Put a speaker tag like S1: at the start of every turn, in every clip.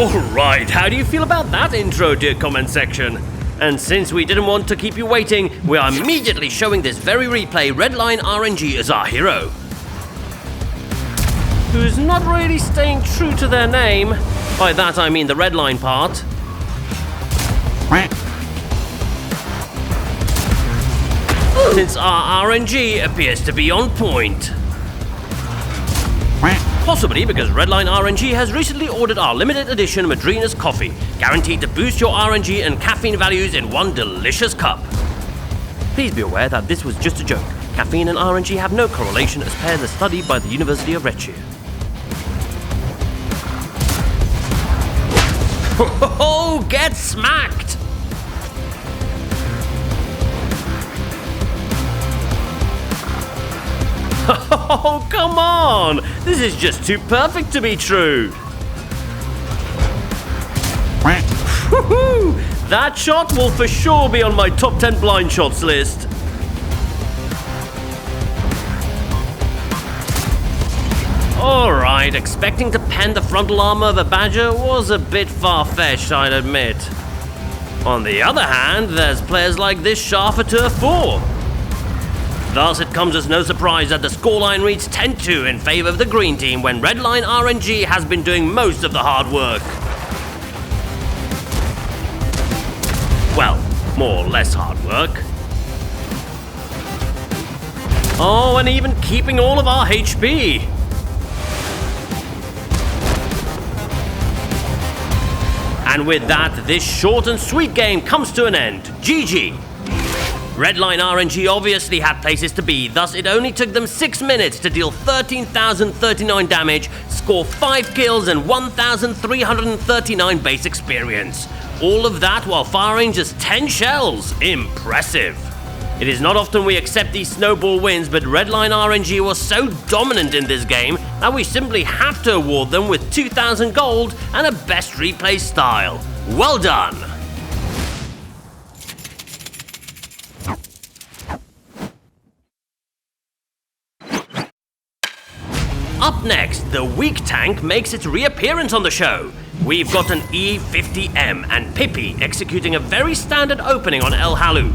S1: Alright, how do you feel about that intro, dear comment section? And since we didn't want to keep you waiting, we are immediately showing this very replay Redline RNG as our hero, who's not really staying true to their name. By that I mean the Redline part. Since our RNG appears to be on point. Possibly because Redline RNG has recently ordered our limited edition Madrina's coffee, guaranteed to boost your RNG and caffeine values in one delicious cup. Please be aware that this was just a joke. Caffeine and RNG have no correlation as per the study by the University of Reggio. Oh, get smacked! Oh, come on! This is just too perfect to be true! Woohoo! That shot will for sure be on my top 10 blind shots list. Alright, expecting to pen the frontal armor of a badger was a bit far-fetched, I'd admit. On the other hand, there's players like this Shah for Turf 4. Thus, it comes as no surprise that the scoreline reads 10-2 in favor of the green team when Redline RNG has been doing most of the hard work. Well, more or less hard work. Oh, and even keeping all of our HP. And with that, this short and sweet game comes to an end. GG. Redline RNG obviously had places to be, thus it only took them 6 minutes to deal 13,039 damage, score 5 kills and 1,339 base experience. All of that while firing just 10 shells. Impressive. It is not often we accept these snowball wins, but Redline RNG was so dominant in this game that we simply have to award them with 2,000 gold and a best replay style. Well done! Up next, the weak tank makes its reappearance on the show. We've got an E50M and Pippi executing a very standard opening on El Halouf,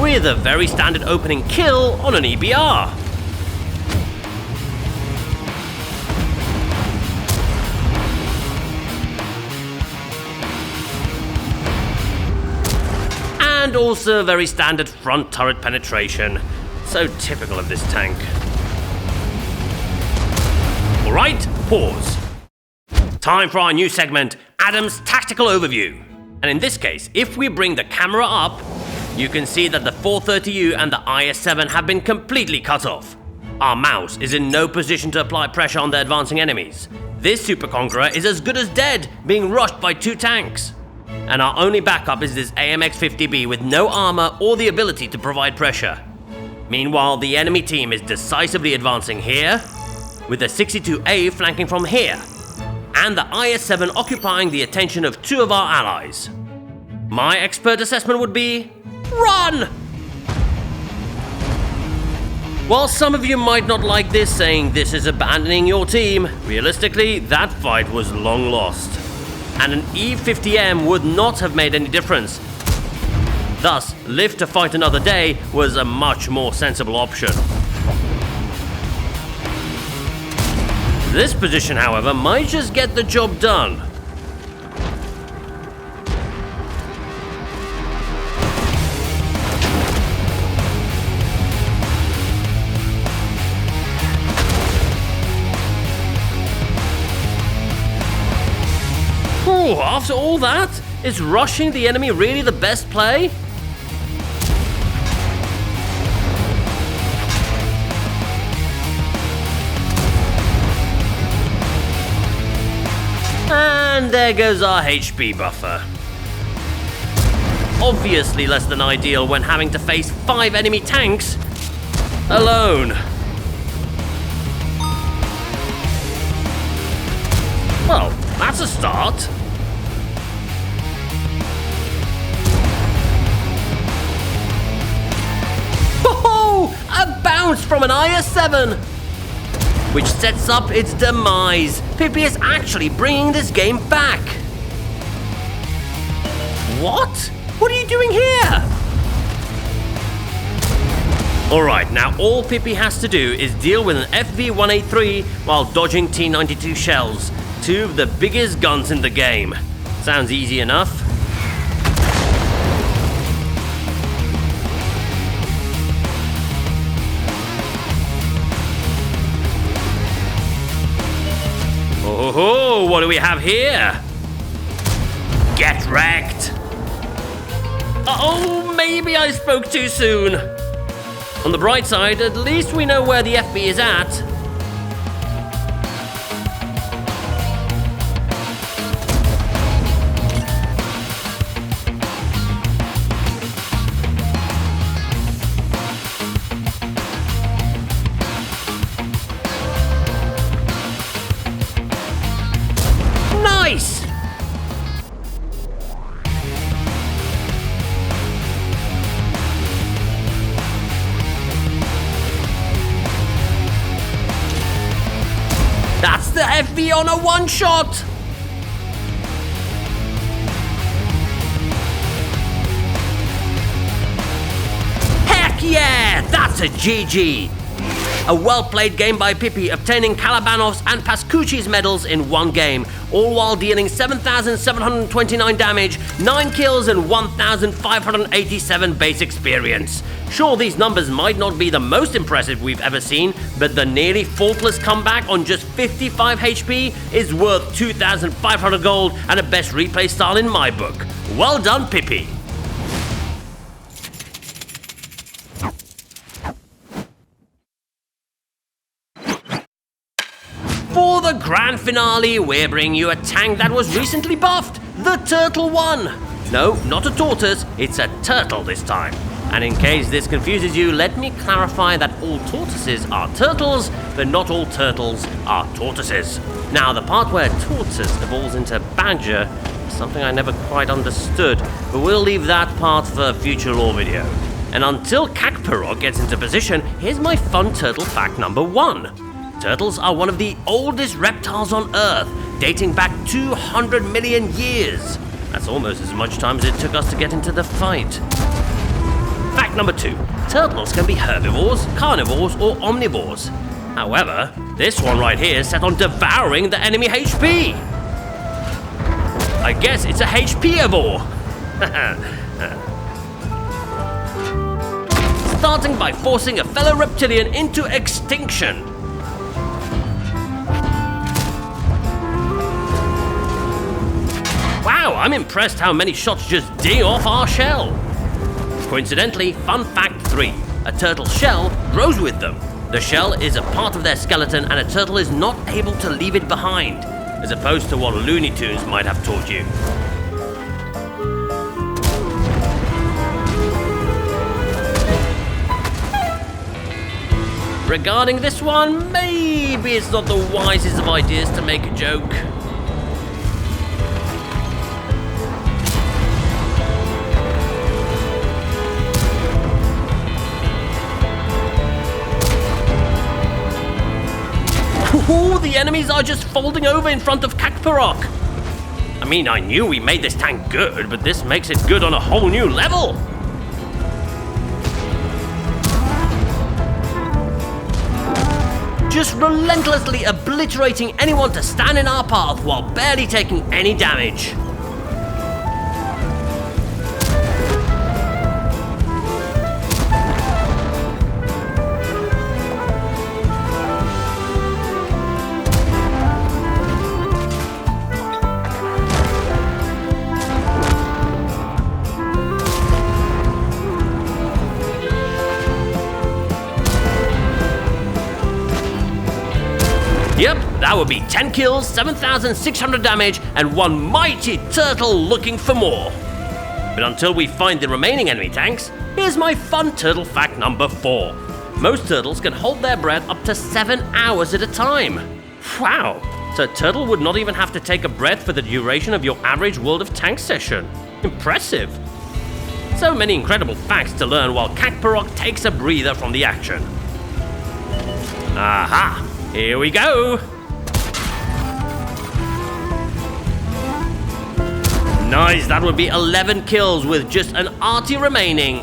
S1: with a very standard opening kill on an EBR. And also very standard front turret penetration. So typical of this tank. Alright, pause. Time for our new segment, Adam's Tactical Overview. And in this case, if we bring the camera up, you can see that the 430U and the IS-7 have been completely cut off. Our mouse is in no position to apply pressure on the advancing enemies. This Super Conqueror is as good as dead, being rushed by 2 tanks. And our only backup is this AMX-50B with no armor or the ability to provide pressure. Meanwhile, the enemy team is decisively advancing here, with the 62A flanking from here, and the IS-7 occupying the attention of 2 of our allies. My expert assessment would be, run! While some of you might not like this, saying this is abandoning your team, realistically, that fight was long lost. And an E50M would not have made any difference. Thus, live to fight another day was a much more sensible option. This position, however, might just get the job done. Ooh, after all that, is rushing the enemy really the best play? And there goes our HP buffer. Obviously less than ideal when having to face 5 enemy tanks alone. Well, that's a start. Oh, a bounce from an IS-7. which sets up its demise. Pippi is actually bringing this game back. What? What are you doing here? Alright, now all Pippi has to do is deal with an FV-183 while dodging T-92 shells, two of the biggest guns in the game. Sounds easy enough. Oh, what do we have here? Get wrecked! Uh-oh, maybe I spoke too soon. On the bright side, at least we know where the FB is at. Nice! That's the FV on a one-shot! Heck yeah! That's a GG! A well-played game by Pippi, obtaining Calabanov's and Pascucci's medals in one game, all while dealing 7,729 damage, 9 kills and 1,587 base experience. Sure, these numbers might not be the most impressive we've ever seen, but the nearly faultless comeback on just 55 HP is worth 2,500 gold and a best replay style in my book. Well done, Pippi! For the grand finale, we're bringing you a tank that was recently buffed, the Turtle 1. No, not a tortoise, it's a turtle this time. And in case this confuses you, let me clarify that all tortoises are turtles, but not all turtles are tortoises. Now, the part where tortoise evolves into badger is something I never quite understood, but we'll leave that part for a future lore video. And until Kakparok gets into position, here's my fun turtle fact number 1. Turtles are one of the oldest reptiles on Earth, dating back 200 million years. That's almost as much time as it took us to get into the fight. Fact number 2. Turtles can be herbivores, carnivores, or omnivores. However, this one right here is set on devouring the enemy HP. I guess it's a HP-ivore. Starting by forcing a fellow reptilian into extinction. Wow, I'm impressed how many shots just ding off our shell. Coincidentally, fun fact 3, a turtle's shell grows with them. The shell is a part of their skeleton and a turtle is not able to leave it behind, as opposed to what Looney Tunes might have taught you. Regarding this one, maybe it's not the wisest of ideas to make a joke. Ooh, the enemies are just folding over in front of Kakparok. I mean, I knew we made this tank good, but this makes it good on a whole new level. Just relentlessly obliterating anyone to stand in our path while barely taking any damage. Yep, that would be 10 kills, 7,600 damage, and one mighty turtle looking for more. But until we find the remaining enemy tanks, here's my fun turtle fact number 4. Most turtles can hold their breath up to 7 hours at a time. Wow, so a turtle would not even have to take a breath for the duration of your average World of Tanks session. Impressive. So many incredible facts to learn while Kakparok takes a breather from the action. Aha! Here we go. Nice, that would be 11 kills with just an arty remaining.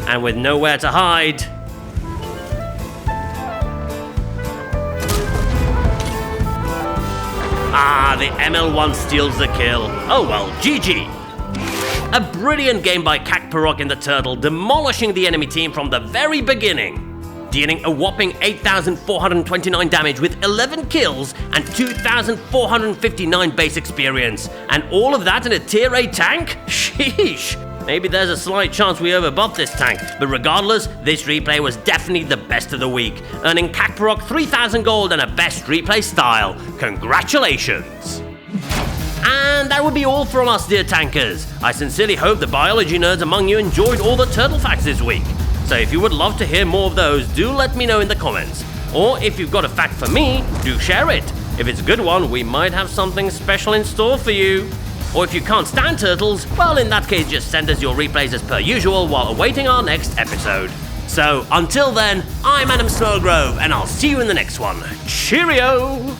S1: And with nowhere to hide. Ah, the ML1 steals the kill. Oh well, GG. A brilliant game by Kakparok and the Turtle, demolishing the enemy team from the very beginning. Dealing a whopping 8,429 damage with 11 kills and 2,459 base experience. And all of that in a tier 8 tank? Sheesh. Maybe there's a slight chance we overbuffed this tank, but regardless, this replay was definitely the best of the week, earning Kakparok 3,000 gold and a best replay style. Congratulations! And that would be all from us, dear tankers. I sincerely hope the biology nerds among you enjoyed all the turtle facts this week. So if you would love to hear more of those, do let me know in the comments. Or if you've got a fact for me, do share it. If it's a good one, we might have something special in store for you. Or if you can't stand turtles, well, in that case, just send us your replays as per usual while awaiting our next episode. So, until then, I'm Adam Snowgrove, and I'll see you in the next one. Cheerio!